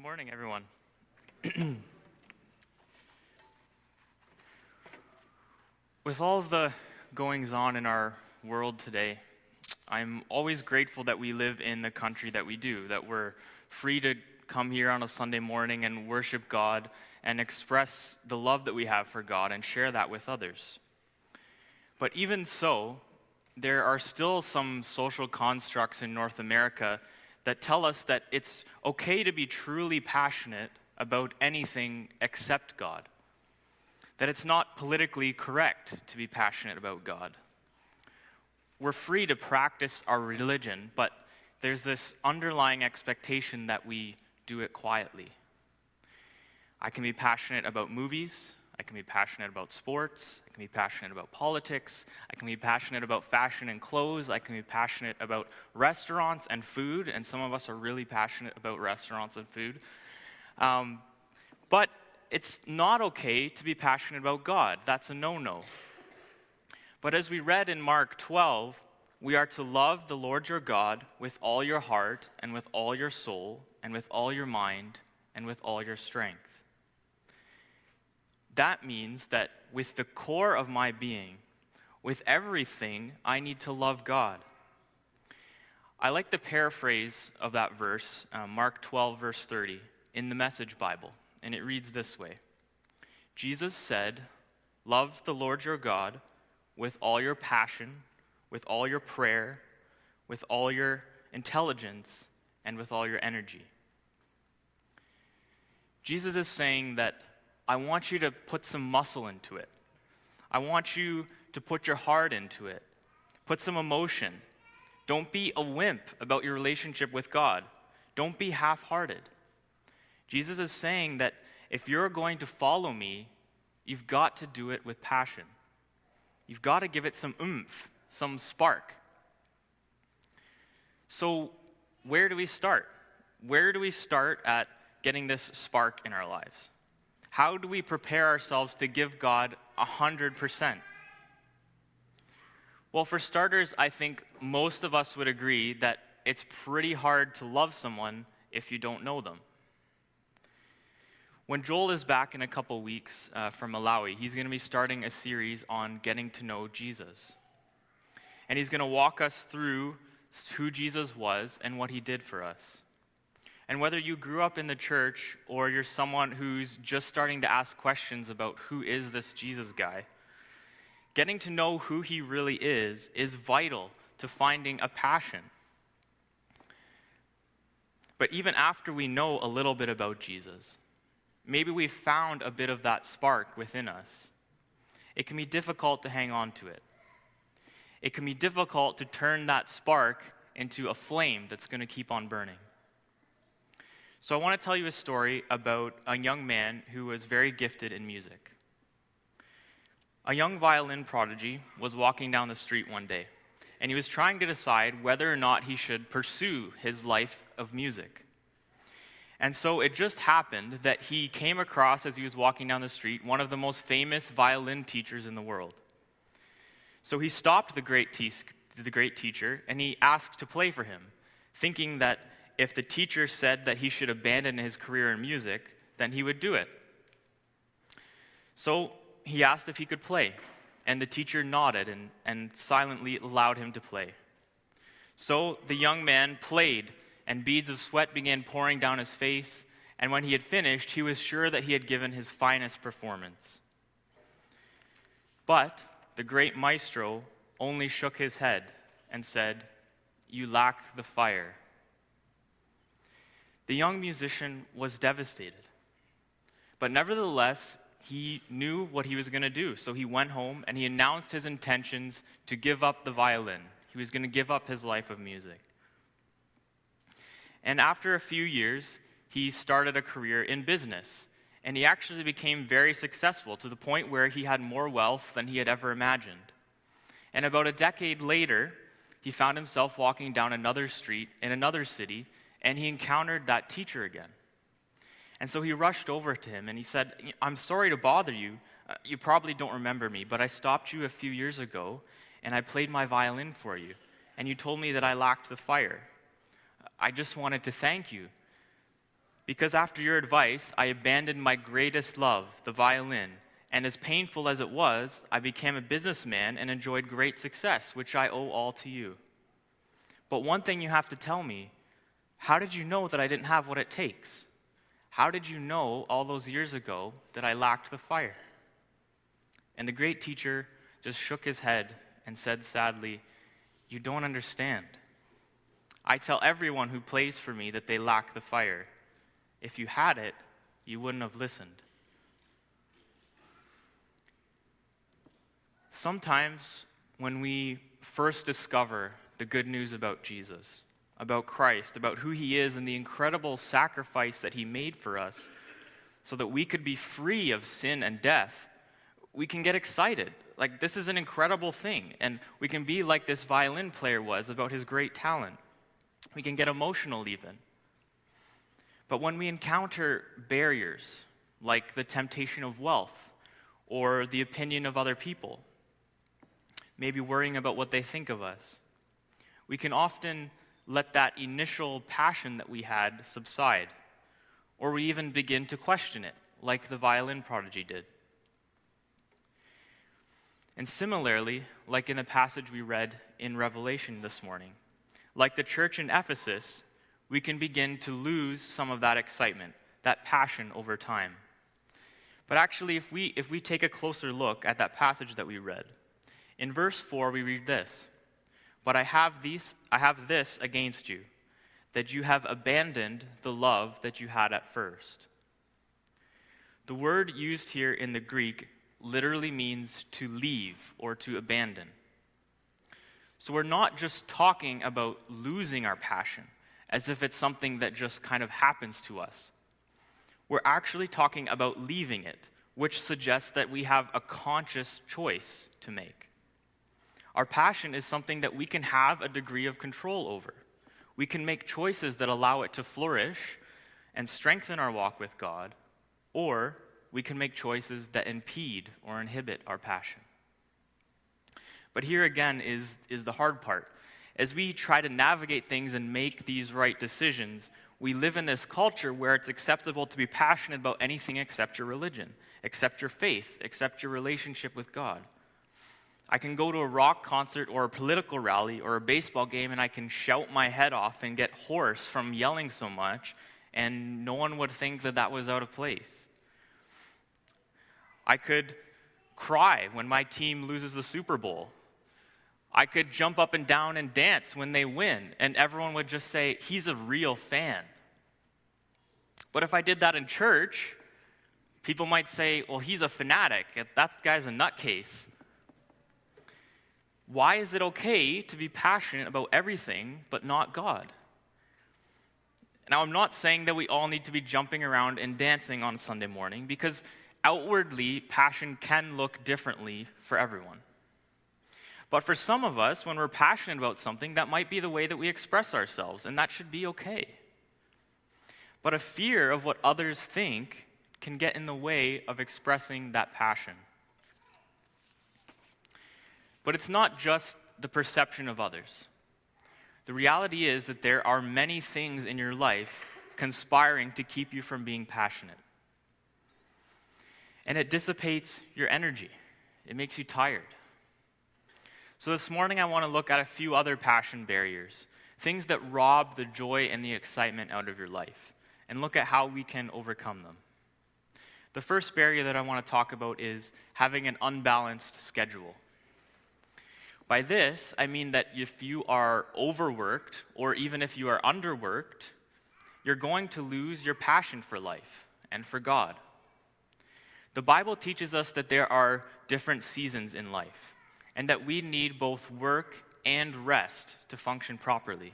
morning, everyone. With all of the goings on in our world today, I'm always grateful that we live in the country that we do, that we're free to come here on a Sunday morning and worship God and express the love that we have for God and share that with others. But even so, there are still some social constructs in North America that tell us that it's okay to be truly passionate about anything except God. That it's not politically correct to be passionate about God. We're free to practice our religion, but there's this underlying expectation that we do it quietly. I can be passionate about movies. I can be passionate about sports. I can be passionate about politics. I can be passionate about fashion and clothes. I can be passionate about restaurants and food, and some of us are really passionate about restaurants and food. But it's not okay to be passionate about God. That's a no-no. But as we read in Mark 12, we are to love the Lord your God with all your heart and with all your soul and with all your mind and with all your strength. That means that with the core of my being, with everything, I need to love God. I like the paraphrase of that verse, Mark 12, verse 30, in the Message Bible, and it reads this way. Jesus said, "Love the Lord your God with all your passion, with all your prayer, with all your intelligence, and with all your energy." Jesus is saying that I want you to put some muscle into it. I want you to put your heart into it. Put some emotion. Don't be a wimp about your relationship with God. Don't be half-hearted. Jesus is saying that if you're going to follow me, you've got to do it with passion. You've got to give it some oomph, some spark. So where do we start? Where do we start at getting this spark in our lives? How do we prepare ourselves to give God 100%? Well, for starters, I think most of us would agree that it's pretty hard to love someone if you don't know them. When Joel is back in a couple weeks from Malawi, he's going to be starting a series on getting to know Jesus. And he's going to walk us through who Jesus was and what he did for us. And whether you grew up in the church or you're someone who's just starting to ask questions about who is this Jesus guy, getting to know who he really is vital to finding a passion. But even after we know a little bit about Jesus, maybe we've found a bit of that spark within us, it can be difficult to hang on to it. It can be difficult to turn that spark into a flame that's going to keep on burning. So I want to tell you a story about a young man who was very gifted in music. A young violin prodigy was walking down the street one day, and he was trying to decide whether or not he should pursue his life of music. And so it just happened that he came across, as he was walking down the street, one of the most famous violin teachers in the world. So he stopped the great teacher, and he asked to play for him, thinking that if the teacher said that he should abandon his career in music, then he would do it. So he asked if he could play, and the teacher nodded and silently allowed him to play. So the young man played, and beads of sweat began pouring down his face, and when he had finished, he was sure that he had given his finest performance. But the great maestro only shook his head and said, "You lack the fire." The young musician was devastated. But nevertheless, he knew what he was going to do. So he went home and he announced his intentions to give up the violin. He was going to give up his life of music. And after a few years, he started a career in business. And he actually became very successful to the point where he had more wealth than he had ever imagined. And about a decade later, he found himself walking down another street in another city, and he encountered that teacher again. And so he rushed over to him and he said, "I'm sorry to bother you. You probably don't remember me, but I stopped you a few years ago and I played my violin for you. And you told me that I lacked the fire. I just wanted to thank you." Because after your advice, I abandoned my greatest love, the violin, and as painful as it was, I became a businessman and enjoyed great success, which I owe all to you. But one thing you have to tell me, how did you know that I didn't have what it takes? How did you know all those years ago that I lacked the fire?" And the great teacher just shook his head and said sadly, "You don't understand. I tell everyone who plays for me that they lack the fire. If you had it, you wouldn't have listened." Sometimes when we first discover the good news about Jesus, about Christ, about who he is and the incredible sacrifice that he made for us so that we could be free of sin and death, we can get excited. Like, this is an incredible thing. And we can be like this violin player was about his great talent. We can get emotional even. But when we encounter barriers, like the temptation of wealth or the opinion of other people, maybe worrying about what they think of us, we can often let that initial passion that we had subside, or we even begin to question it, like the violin prodigy did. And similarly, like in the passage we read in Revelation this morning, like the church in Ephesus, we can begin to lose some of that excitement, that passion over time. But actually, if we take a closer look at that passage that we read, in verse 4 we read this: "But I have this against you, that you have abandoned the love that you had at first." The word used here in the Greek literally means to leave or to abandon. So we're not just talking about losing our passion, as if it's something that just kind of happens to us. We're actually talking about leaving it, which suggests that we have a conscious choice to make. Our passion is something that we can have a degree of control over. We can make choices that allow it to flourish and strengthen our walk with God, or we can make choices that impede or inhibit our passion. But here again is the hard part. As we try to navigate things and make these right decisions, we live in this culture where it's acceptable to be passionate about anything except your religion, except your faith, except your relationship with God. I can go to a rock concert or a political rally or a baseball game and I can shout my head off and get hoarse from yelling so much, and no one would think that that was out of place. I could cry when my team loses the Super Bowl. I could jump up and down and dance when they win, and everyone would just say, "He's a real fan." But if I did that in church, people might say, "Well, he's a fanatic. That guy's a nutcase." Why is it okay to be passionate about everything but not God? Now, I'm not saying that we all need to be jumping around and dancing on Sunday morning, because outwardly, passion can look differently for everyone. But for some of us, when we're passionate about something, that might be the way that we express ourselves, and that should be okay. But a fear of what others think can get in the way of expressing that passion. But it's not just the perception of others. The reality is that there are many things in your life conspiring to keep you from being passionate. And it dissipates your energy. It makes you tired. So this morning I want to look at a few other passion barriers, things that rob the joy and the excitement out of your life, and look at how we can overcome them. The first barrier that I want to talk about is having an unbalanced schedule. By this, I mean that if you are overworked, or even if you are underworked, you're going to lose your passion for life and for God. The Bible teaches us that there are different seasons in life, and that we need both work and rest to function properly.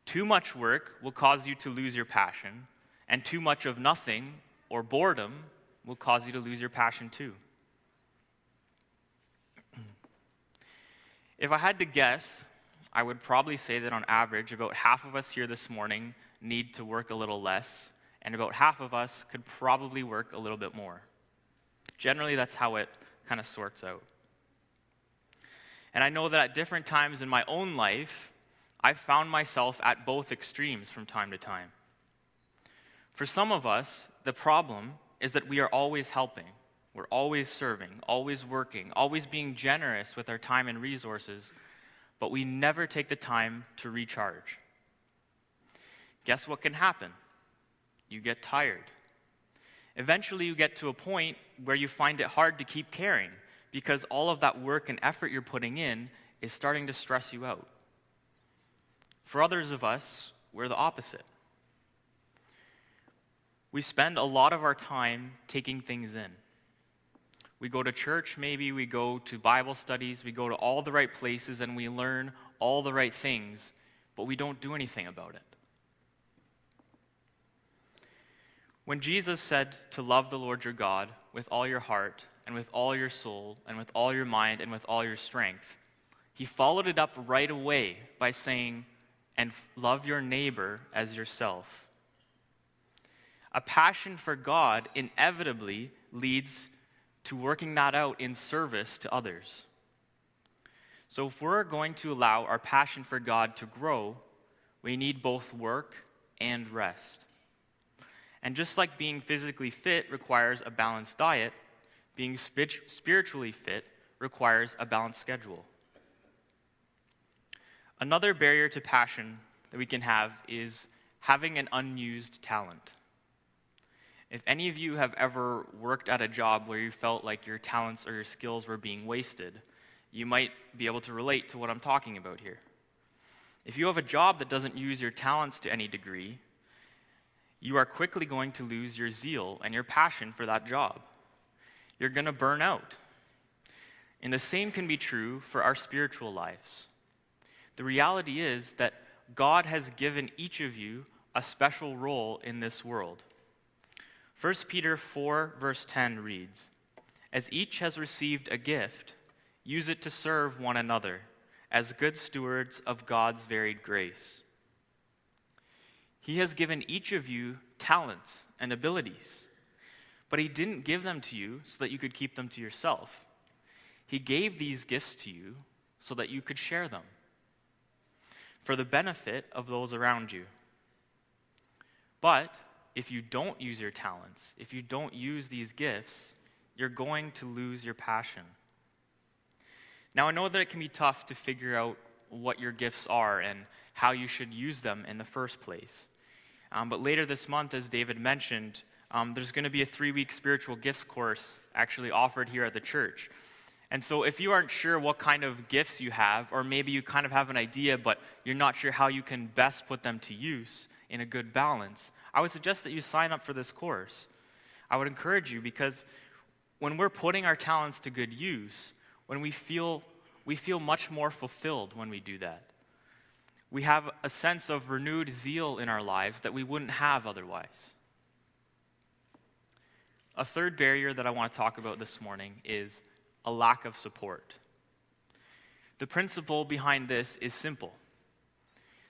Too much work will cause you to lose your passion, and too much of nothing or boredom will cause you to lose your passion too. If I had to guess, I would probably say that on average, about half of us here this morning need to work a little less, and about half of us could probably work a little bit more. Generally, that's how it kind of sorts out. And I know that at different times in my own life, I've found myself at both extremes from time to time. For some of us, the problem is that we are always helping. We're always serving, always working, always being generous with our time and resources, but we never take the time to recharge. Guess what can happen? You get tired. Eventually, you get to a point where you find it hard to keep caring because all of that work and effort you're putting in is starting to stress you out. For others of us, we're the opposite. We spend a lot of our time taking things in. We go to church, maybe, we go to Bible studies, we go to all the right places and we learn all the right things, but we don't do anything about it. When Jesus said to love the Lord your God with all your heart and with all your soul and with all your mind and with all your strength, he followed it up right away by saying, and love your neighbor as yourself. A passion for God inevitably leads to working that out in service to others. So if we're going to allow our passion for God to grow, we need both work and rest. And just like being physically fit requires a balanced diet, being spiritually fit requires a balanced schedule. Another barrier to passion that we can have is having an unused talent. If any of you have ever worked at a job where you felt like your talents or your skills were being wasted, you might be able to relate to what I'm talking about here. If you have a job that doesn't use your talents to any degree, you are quickly going to lose your zeal and your passion for that job. You're going to burn out. And the same can be true for our spiritual lives. The reality is that God has given each of you a special role in this world. 1 Peter 4, verse 10 reads, "As each has received a gift, use it to serve one another as good stewards of God's varied grace." He has given each of you talents and abilities, but he didn't give them to you so that you could keep them to yourself. He gave these gifts to you so that you could share them for the benefit of those around you. But if you don't use your talents, if you don't use these gifts, you're going to lose your passion. Now, I know that it can be tough to figure out what your gifts are and how you should use them in the first place. But later this month, as David mentioned, there's going to be a 3-week spiritual gifts course actually offered here at the church. And so if you aren't sure what kind of gifts you have, or maybe you kind of have an idea, but you're not sure how you can best put them to use in a good balance, I would suggest that you sign up for this course. I would encourage you because when we're putting our talents to good use, when we feel much more fulfilled when we do that. We have a sense of renewed zeal in our lives that we wouldn't have otherwise. A third barrier that I want to talk about this morning is a lack of support. The principle behind this is simple.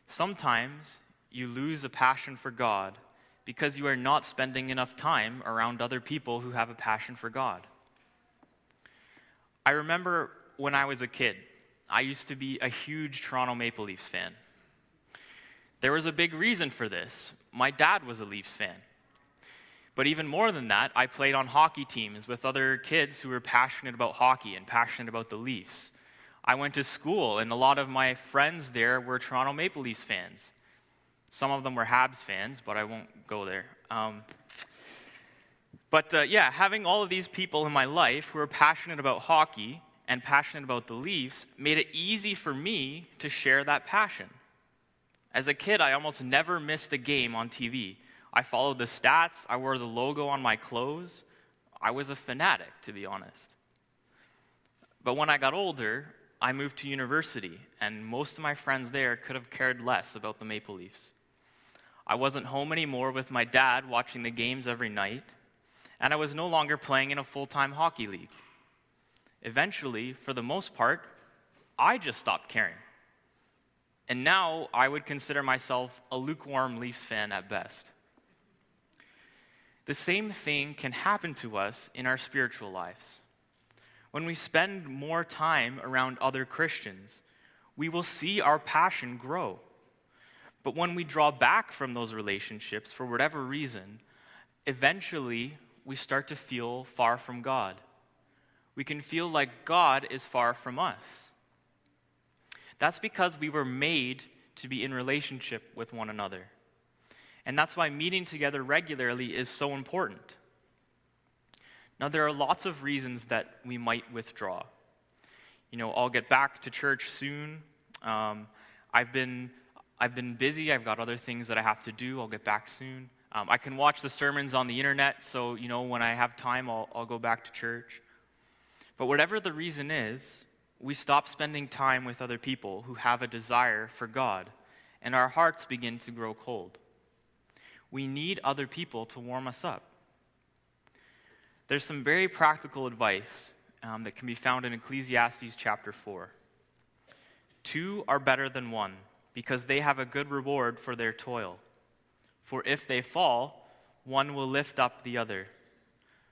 Sometimes you lose a passion for God because you are not spending enough time around other people who have a passion for God. I remember when I was a kid, I used to be a huge Toronto Maple Leafs fan. There was a big reason for this. My dad was a Leafs fan. But even more than that, I played on hockey teams with other kids who were passionate about hockey and passionate about the Leafs. I went to school, and a lot of my friends there were Toronto Maple Leafs fans. Some of them were Habs fans, but I won't go there. Having all of these people in my life who were passionate about hockey and passionate about the Leafs made it easy for me to share that passion. As a kid, I almost never missed a game on TV. I followed the stats. I wore the logo on my clothes. I was a fanatic, to be honest. But when I got older, I moved to university, and most of my friends there could have cared less about the Maple Leafs. I wasn't home anymore with my dad watching the games every night, and I was no longer playing in a full-time hockey league. Eventually, for the most part, I just stopped caring. And now I would consider myself a lukewarm Leafs fan at best. The same thing can happen to us in our spiritual lives. When we spend more time around other Christians, we will see our passion grow. But when we draw back from those relationships for whatever reason, eventually we start to feel far from God. We can feel like God is far from us. That's because we were made to be in relationship with one another. And that's why meeting together regularly is so important. Now, there are lots of reasons that we might withdraw. I'll get back to church soon. I've been busy. I've got other things that I have to do. I'll get back soon. I can watch the sermons on the internet, so when I have time, I'll go back to church. But whatever the reason is, we stop spending time with other people who have a desire for God, and our hearts begin to grow cold. We need other people to warm us up. There's some very practical advice that can be found in Ecclesiastes chapter 4. 2 are better than 1, because they have a good reward for their toil. For if they fall, one will lift up the other.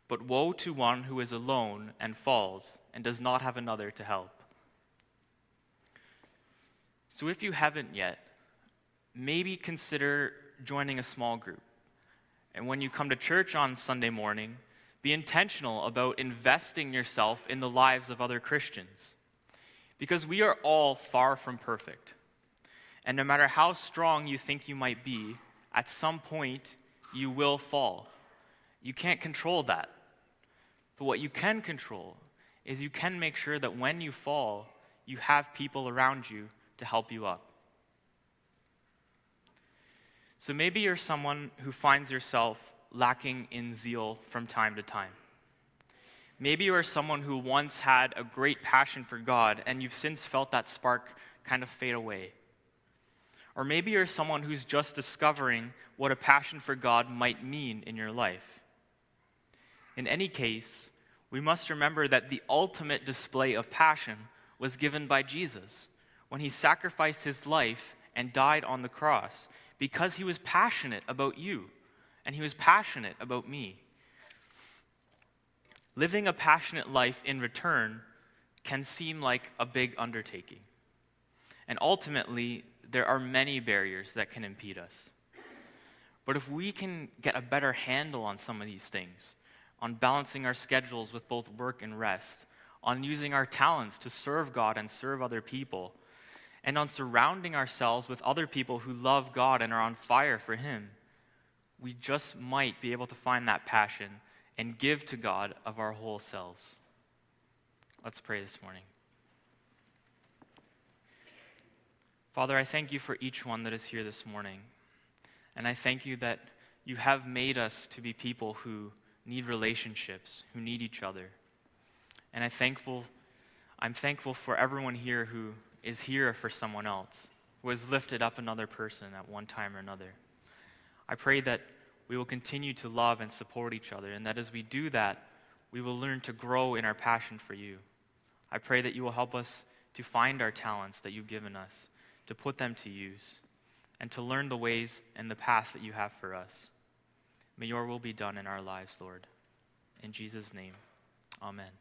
But woe to one who is alone and falls and does not have another to help. So if you haven't yet, maybe consider joining a small group. And when you come to church on Sunday morning, be intentional about investing yourself in the lives of other Christians. Because we are all far from perfect. And no matter how strong you think you might be, at some point you will fall. You can't control that. But what you can control is you can make sure that when you fall, you have people around you to help you up. So maybe you're someone who finds yourself lacking in zeal from time to time. Maybe you are someone who once had a great passion for God and you've since felt that spark kind of fade away. Or maybe you're someone who's just discovering what a passion for God might mean in your life. In any case, we must remember that the ultimate display of passion was given by Jesus when he sacrificed his life and died on the cross because he was passionate about you and he was passionate about me. Living a passionate life in return can seem like a big undertaking. And ultimately, there are many barriers that can impede us. But if we can get a better handle on some of these things, on balancing our schedules with both work and rest, on using our talents to serve God and serve other people, and on surrounding ourselves with other people who love God and are on fire for Him, we just might be able to find that passion and give to God of our whole selves. Let's pray this morning. Father, I thank you for each one that is here this morning. And I thank you that you have made us to be people who need relationships, who need each other. And I'm thankful for everyone here who is here for someone else, who has lifted up another person at one time or another. I pray that we will continue to love and support each other, and that as we do that, we will learn to grow in our passion for you. I pray that you will help us to find our talents that you've given us, to put them to use, and to learn the ways and the path that you have for us. May your will be done in our lives, Lord. In Jesus' name, amen.